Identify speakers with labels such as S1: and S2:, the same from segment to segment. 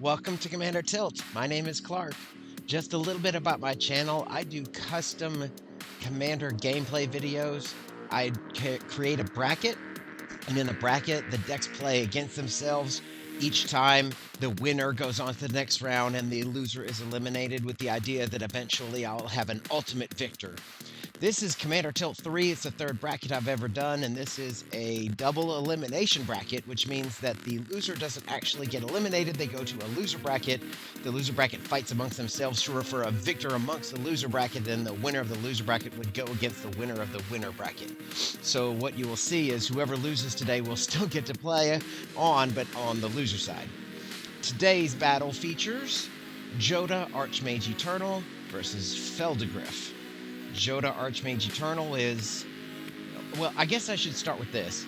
S1: Welcome to Commander Tilt. My name is Clark. Just a little bit about my channel. I do custom Commander gameplay videos. I create a bracket, and in the bracket, the decks play against themselves. Each time, the winner goes on to the next round, and the loser is eliminated with the idea that eventually I'll have an ultimate victor. This is Commander Tilt 3. It's the third bracket I've ever done, and this is a double elimination bracket, which means that the loser doesn't actually get eliminated. They go to a loser bracket. The loser bracket fights amongst themselves to refer a victor amongst the loser bracket, and the winner of the loser bracket would go against the winner of the winner bracket. So what you will see is whoever loses today will still get to play on, but on the loser side. Today's battle features Jodah Archmage Eternal versus Phelddagrif. Jodah Archmage Eternal is... Well, I guess I should start with this.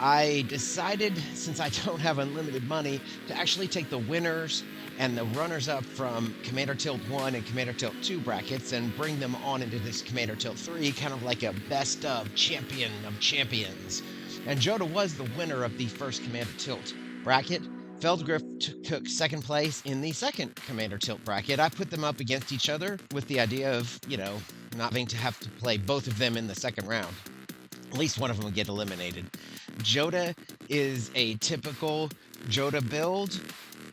S1: I decided, since I don't have unlimited money, to actually take the winners and the runners-up from Commander Tilt 1 and Commander Tilt 2 brackets and bring them on into this Commander Tilt 3, kind of like a best-of champion of champions. And Jodah was the winner of the first Commander Tilt bracket. Phelddagrif took second place in the second Commander Tilt bracket. I put them up against each other with the idea of, not having to have to play both of them in the second round. At least one of them would get eliminated. Jodah is a typical Jodah build.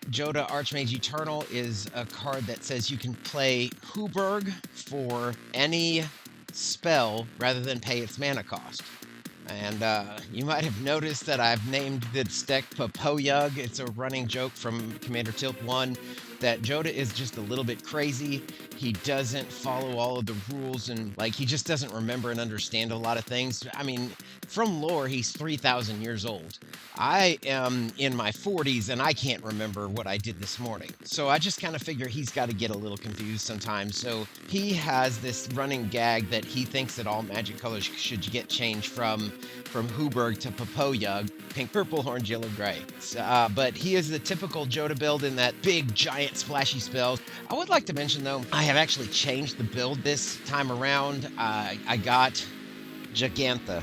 S1: Jodah Archmage Eternal is a card that says you can play Huberg for any spell rather than pay its mana cost. And you might have noticed that I've named this deck Phelddagrif. It's a running joke from Commander Tilt 1 that Jodah is just a little bit crazy. He doesn't follow all of the rules, and he just doesn't remember and understand a lot of things. I mean, from lore, he's 3,000 years old. I am in my 40s, and I can't remember what I did this morning. So I just kind of figure he's got to get a little confused sometimes. So he has this running gag that he thinks that all magic colors should get changed from Huberg to Phelddagrif, pink, purple, orange, yellow, gray. But he is the typical Jodah build in that big, giant, splashy spells. I would like to mention, though, I have actually changed the build this time around. I got Gigantha,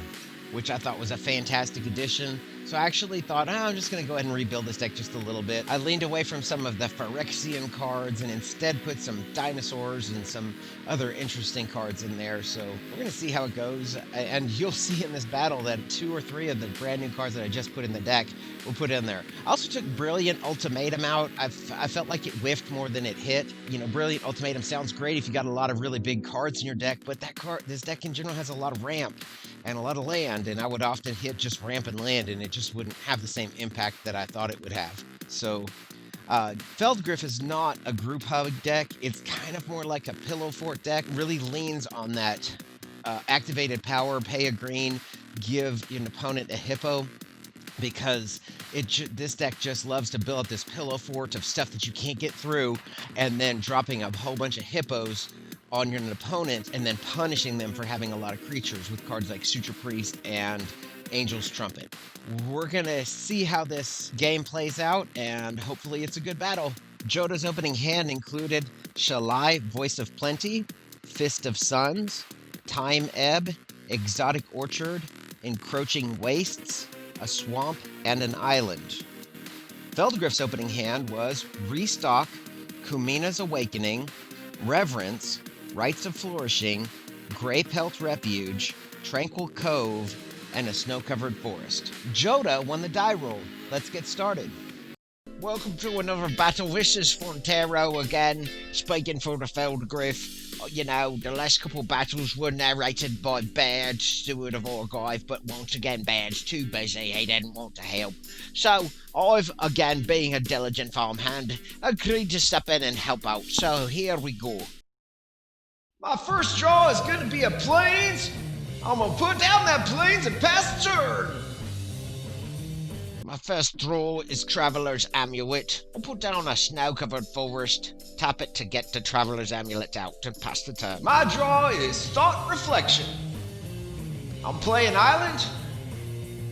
S1: which I thought was a fantastic addition. So I actually thought, I'm just going to go ahead and rebuild this deck just a little bit. I leaned away from some of the Phyrexian cards and instead put some dinosaurs and some other interesting cards in there. So we're going to see how it goes. And you'll see in this battle that 2 or 3 of the brand new cards that I just put in the deck were put in there. I also took Brilliant Ultimatum out. I felt like it whiffed more than it hit. Brilliant Ultimatum sounds great if you got a lot of really big cards in your deck, but this deck in general has a lot of ramp and a lot of land, and I would often hit just ramp and land, and it just wouldn't have the same impact that I thought it would have. So Phelddagrif is not a group hug deck. It's kind of more like a pillow fort deck. Really leans on that activated power, pay a green, give an opponent a hippo, because this deck just loves to build up this pillow fort of stuff that you can't get through, and then dropping a whole bunch of hippos on your opponent and then punishing them for having a lot of creatures with cards like Suture Priest and Angel's Trumpet. We're going to see how this game plays out, and hopefully it's a good battle. Jodah's opening hand included Shalai, Voice of Plenty, Fist of Suns, Time Ebb, Exotic Orchard, Encroaching Wastes, a Swamp, and an Island. Phelddagrif's opening hand was Restock, Kumina's Awakening, Reverence, Rites of Flourishing, Grey Pelt Refuge, Tranquil Cove, and a snow-covered forest. Jodah won the die roll. Let's get started. Welcome to another battle. This is Fontero again, speaking for the Phelddagrif. The last couple battles were narrated by Baird, Steward of Argive, but once again, Baird's too busy. He didn't want to help. So, I've, again, being a diligent farmhand, agreed to step in and help out. So, here we go.
S2: My first draw is going to be a Plains. I'm going to put down that Plains and pass the turn.
S3: My first draw is Traveler's Amulet. I'll put down a snow-covered forest. Tap it to get the Traveler's Amulet out to pass the turn.
S2: My draw is Thought Reflection. I'm playing Island.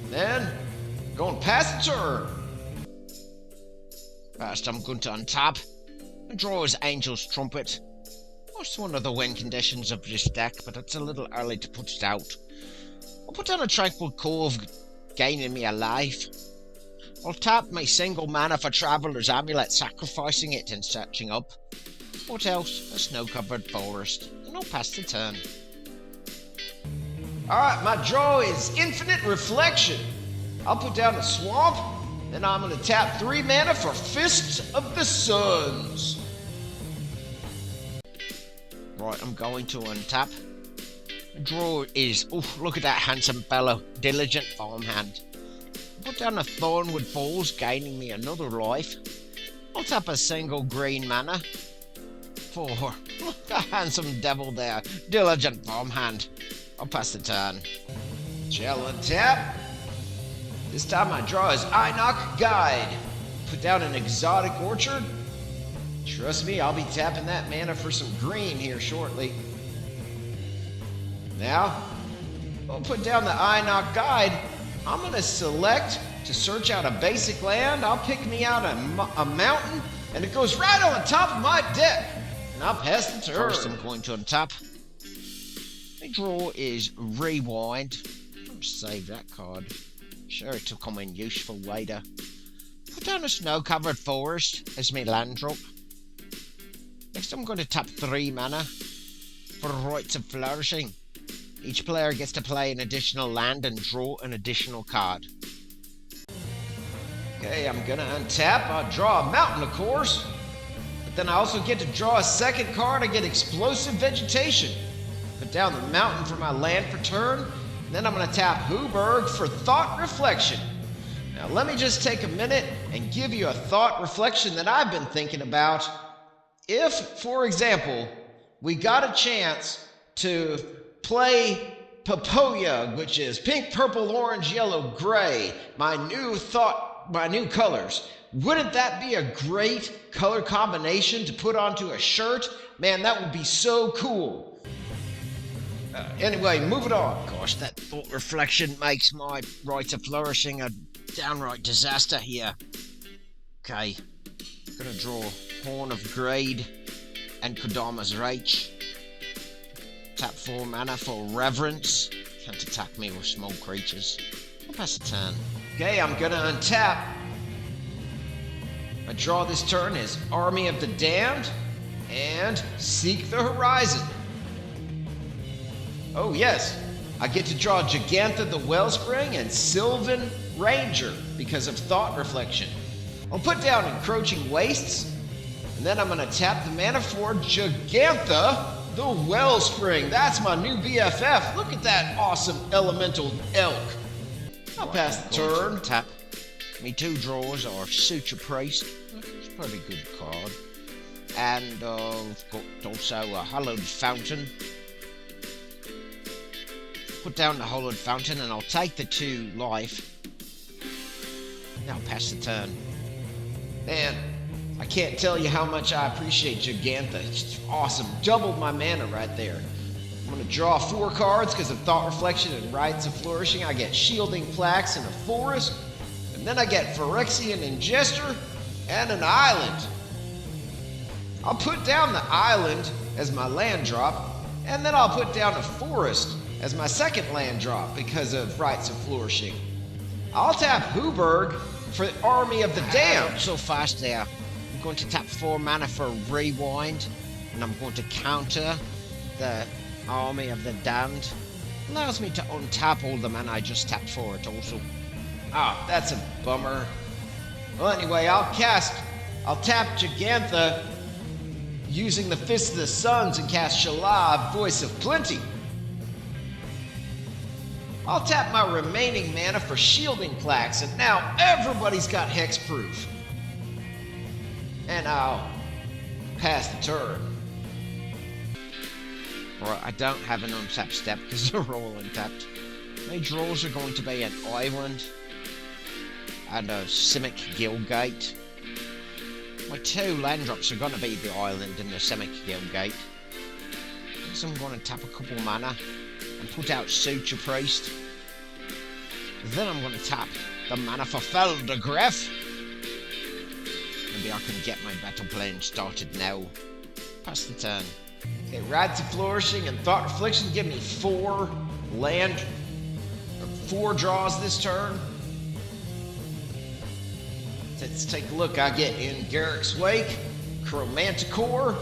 S2: Then, going to pass the turn.
S3: First, I'm going to untap. The draw is Angel's Trumpet. That's one of the win conditions of this deck, but it's a little early to put it out. I'll put down a Tranquil Cove, gaining me a life. I'll tap my single mana for Traveler's Amulet, sacrificing it and searching up. What else? A snow-covered forest. And I'll pass the turn.
S2: Alright, my draw is Infinite Reflection. I'll put down a swamp, then I'm going to tap 3 mana for Fists of the Suns.
S3: Right, I'm going to untap. The draw is, oh, look at that handsome fellow, Diligent Farmhand. Put down a Thornwood Falls, gaining me another life. I'll tap a single green mana for, look, a handsome devil there, Diligent Farmhand. I'll pass the turn.
S2: Shall untap. This time my draw is Enoch Guide. Put down an Exotic Orchard. Trust me, I'll be tapping that mana for some green here shortly. Now, I'll put down the Enoch Guide. I'm going to select to search out a basic land. I'll pick me out a mountain, and it goes right on top of my deck. And I'll pass the turn.
S3: First, I'm going to untap. My draw is Rewind. I'll save that card. Sure, it'll come in useful later. Put down a snow-covered forest as my land drop. Next, I'm going to tap 3 mana for Rites of Flourishing. Each player gets to play an additional land and draw an additional card.
S2: Okay, I'm going to untap. I'll draw a mountain, of course. But then I also get to draw a second card. I get Explosive Vegetation. Put down the mountain for my land for turn. And then I'm going to tap Hooberg for Thought Reflection. Now, let me just take a minute and give you a thought reflection that I've been thinking about. If, for example, we got a chance to play Papoya, which is pink, purple, orange, yellow, gray, my new colors, wouldn't that be a great color combination to put onto a shirt? Man, that would be so cool. Anyway, moving on.
S3: Gosh, that thought reflection makes my Rites of Flourishing a downright disaster here. Okay, gonna draw Horn of Grade and Kodama's Reach. Tap 4 mana for Reverence. Can't attack me with small creatures. I'll pass the turn.
S2: Okay, I'm gonna untap. My draw this turn is Army of the Damned and Seek the Horizon. Oh yes, I get to draw Gigantha the Wellspring and Sylvan Ranger because of Thought Reflection. I'll put down Encroaching Wastes, and then I'm gonna tap the mana for Gigantha the Wellspring. That's my new BFF. Look at that awesome elemental elk. I'll pass the turn.
S3: Tap. Me 2 draws are Suture Priest. It's a pretty good card. And we've got also a Hallowed Fountain. Put down the Hallowed Fountain and I'll take the 2 life. Now pass the turn.
S2: Man, I can't tell you how much I appreciate Gigantha. It's awesome. Doubled my mana right there. I'm going to draw 4 cards because of Thought Reflection and Rites of Flourishing. I get Shielding Plaques and a Forest. And then I get Phyrexian Ingester and an Island. I'll put down the Island as my land drop. And then I'll put down a Forest as my second land drop because of Rites of Flourishing. I'll tap Hooberg for Army of the Damned.
S3: So fast there. I'm going to tap 4 mana for Rewind, and I'm going to counter the Army of the Damned. Allows me to untap all the mana I just tapped for it also.
S2: Ah, that's a bummer. Well, anyway, I'll tap Gigantha using the Fist of the Suns and cast Shalab, Voice of Plenty. I'll tap my remaining mana for Shielding Plaques, and now everybody's got Hexproof. And I'll pass the turn.
S3: Alright, I don't have an untapped step because they're all untapped. My draws are going to be an Island and a Simic Guildgate. My 2 land drops are going to be the Island and the Simic Guildgate. So I'm going to tap a couple mana and put out Suture Priest. Then I'm going to tap the mana for Phelddagrif. Maybe I can get my battle plan started now. Pass the turn.
S2: Okay, Rites of Flourishing and Thought Reflection give me 4 land, or 4 draws this turn. Let's take a look. I get In Garrick's Wake, Chromanticore,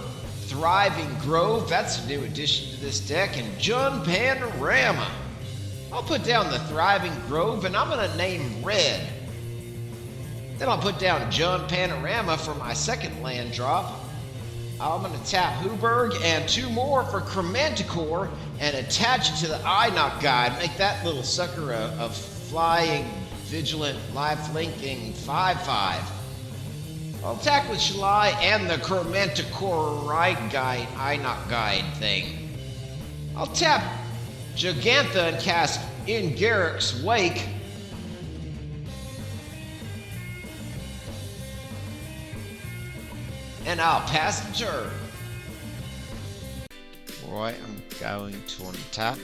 S2: Thriving Grove, that's a new addition to this deck, and Jun Panorama. I'll put down the Thriving Grove and I'm gonna name Red. Then I'll put down Jun Panorama for my second land drop. I'm gonna tap Hooberg and 2 more for Chromanticore and attach it to the Inoc Guide. Make that little sucker a flying, vigilant, life-linking 5/5. I'll attack with Shalai and the Chromanticore Inoc Guide thing. I'll tap Gigantha and cast In Garrick's Wake. And I'll pass the turn.
S3: Right, I'm going to untap.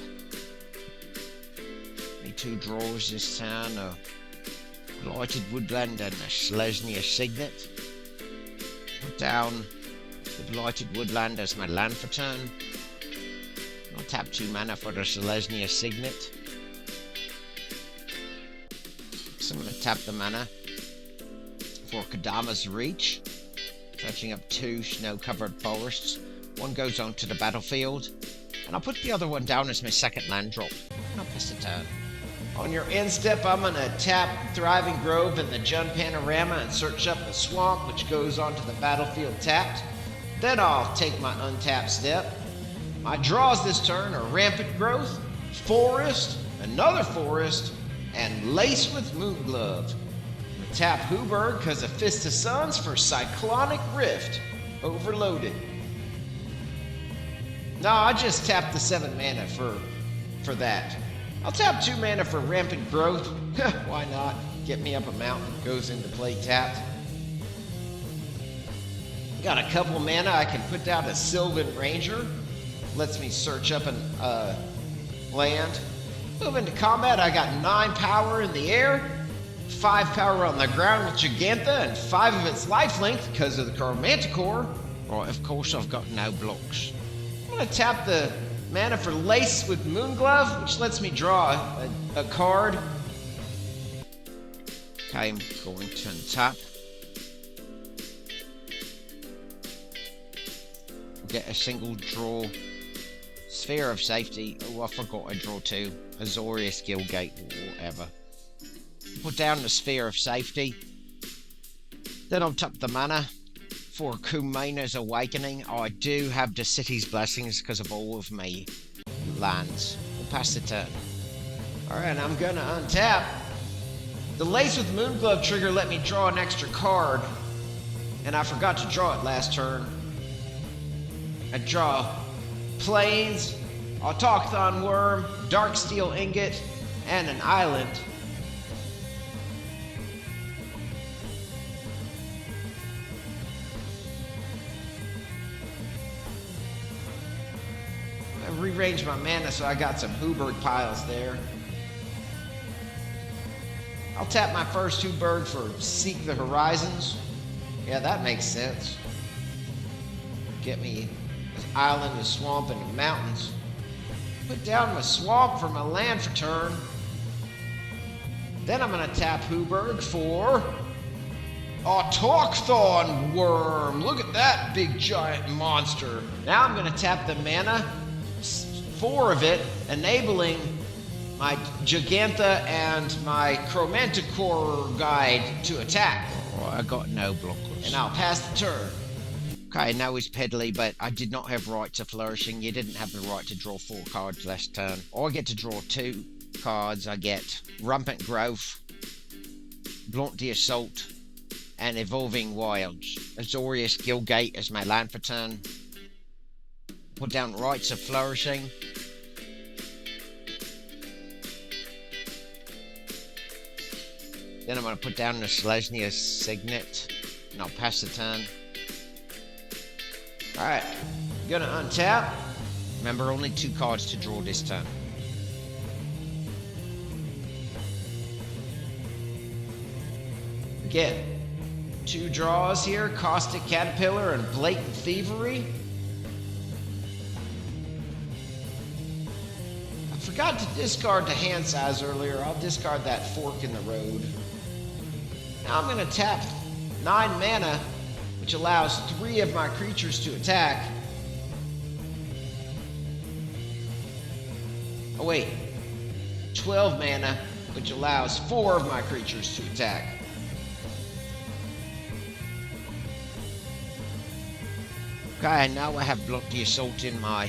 S3: Me 2 draws this turn, a Blighted Woodland and a Selesnya Signet. Put down the Blighted Woodland as my land for turn. I'll tap 2 mana for the Selesnya Signet. So I'm going to tap the mana for Kadama's Reach, fetching up 2 snow-covered forests. 1 goes onto the battlefield, and I'll put the other one down as my second land drop. And I'll pass the turn.
S2: On your end step, I'm going to tap Thriving Grove and the Jun Panorama and search up the swamp, which goes onto the battlefield tapped. Then I'll take my untap step. My draws this turn are Rampant Growth, Forest, another Forest, and Lace with Moonglove. I'm going to tap Hooberg because of Fist of Suns for Cyclonic Rift, Overloaded. No, I just tapped the 7 mana for that. I'll tap 2 mana for Rampant Growth. Why not? Get me up a mountain. Goes into play tapped. Got a couple mana. I can put down a Sylvan Ranger. Lets me search up a land. Move into combat. I got 9 power in the air, 5 power on the ground with Gigantha, and 5 of its lifelink because of the Chromanticore.
S3: Right, of course I've got no blocks.
S2: I'm going to tap the mana for Lace with Moonglove, which lets me draw a card.
S3: Okay, I'm going to untap. Get a single draw. Sphere of Safety. Oh, I forgot I draw 2. Azorius Guildgate or whatever. Put down the Sphere of Safety. Then I'll tap the mana for Kumaina's Awakening. I do have the City's Blessings because of all of my lands. We'll pass the turn.
S2: Alright, I'm gonna untap. The Lace with Moonglove trigger let me draw an extra card, and I forgot to draw it last turn. I draw Plains, Autochthon Worm, Darksteel Ingot, and an island. I rearranged my mana so I got some Hooberg piles there. I'll tap my first Hooberg for Seek the Horizons. Yeah, that makes sense. Get me an island, a swamp, and mountains. Put down my swamp for my land for turn. Then I'm going to tap Hooberg for Autochthon Worm. Look at that big giant monster. Now I'm going to tap the mana, 4 of it, enabling my Gigantha and my Chromanticore Guide to attack.
S3: Oh, I got no blockers.
S2: And I'll pass the turn.
S3: Okay, now he's Pedley, but I did not have right to Flourishing. You didn't have the right to draw 4 cards last turn. I get to draw 2 cards. I get Rampant Growth, Blunt the Assault, and Evolving Wilds. Azorius Guildgate as my land for turn. Put down Rites of Flourishing. Then I'm going to put down the Selesnya Signet, and I'll pass the turn.
S2: Alright, gonna untap.
S3: Remember, only 2 cards to draw this turn.
S2: Get 2 draws here, Caustic Caterpillar and Blatant Thievery. I forgot to discard the hand size earlier. I'll discard that Fork in the Road. Now I'm gonna tap 9 mana, which allows 3 of my creatures to attack. Oh wait, 12 mana, which allows 4 of my creatures to attack.
S3: Okay, now I have Blood the Assault in my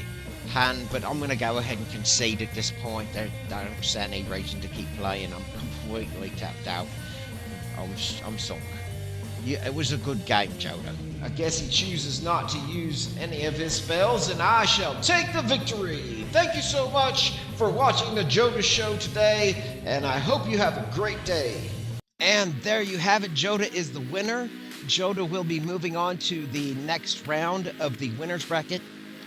S3: hand, but I'm going to go ahead and concede at this point. I don't see any reason to keep playing. I'm completely tapped out. I'm sunk. Yeah, it was a good game, Jodah.
S2: I guess he chooses not to use any of his spells, and I shall take the victory. Thank you so much for watching the Jodah Show today, and I hope you have a great day.
S1: And there you have it. Jodah is the winner. Jodah will be moving on to the next round of the winner's bracket,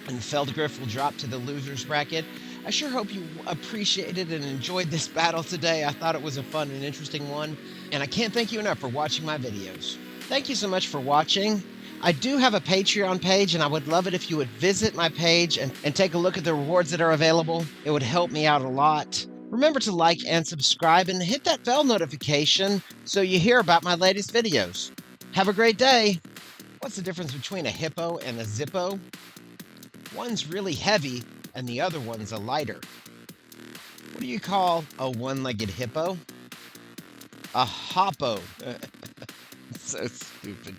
S1: and Phelddagrif will drop to the loser's bracket. I sure hope you appreciated and enjoyed this battle today. I thought it was a fun and interesting one, and I can't thank you enough for watching my videos. Thank you so much for watching. I do have a Patreon page, and I would love it if you would visit my page and take a look at the rewards that are available. It would help me out a lot. Remember to like and subscribe and hit that bell notification so you hear about my latest videos. Have a great day. What's the difference between a hippo and a zippo? One's really heavy and the other one's a lighter. What do you call a one-legged hippo? A hoppo. So stupid.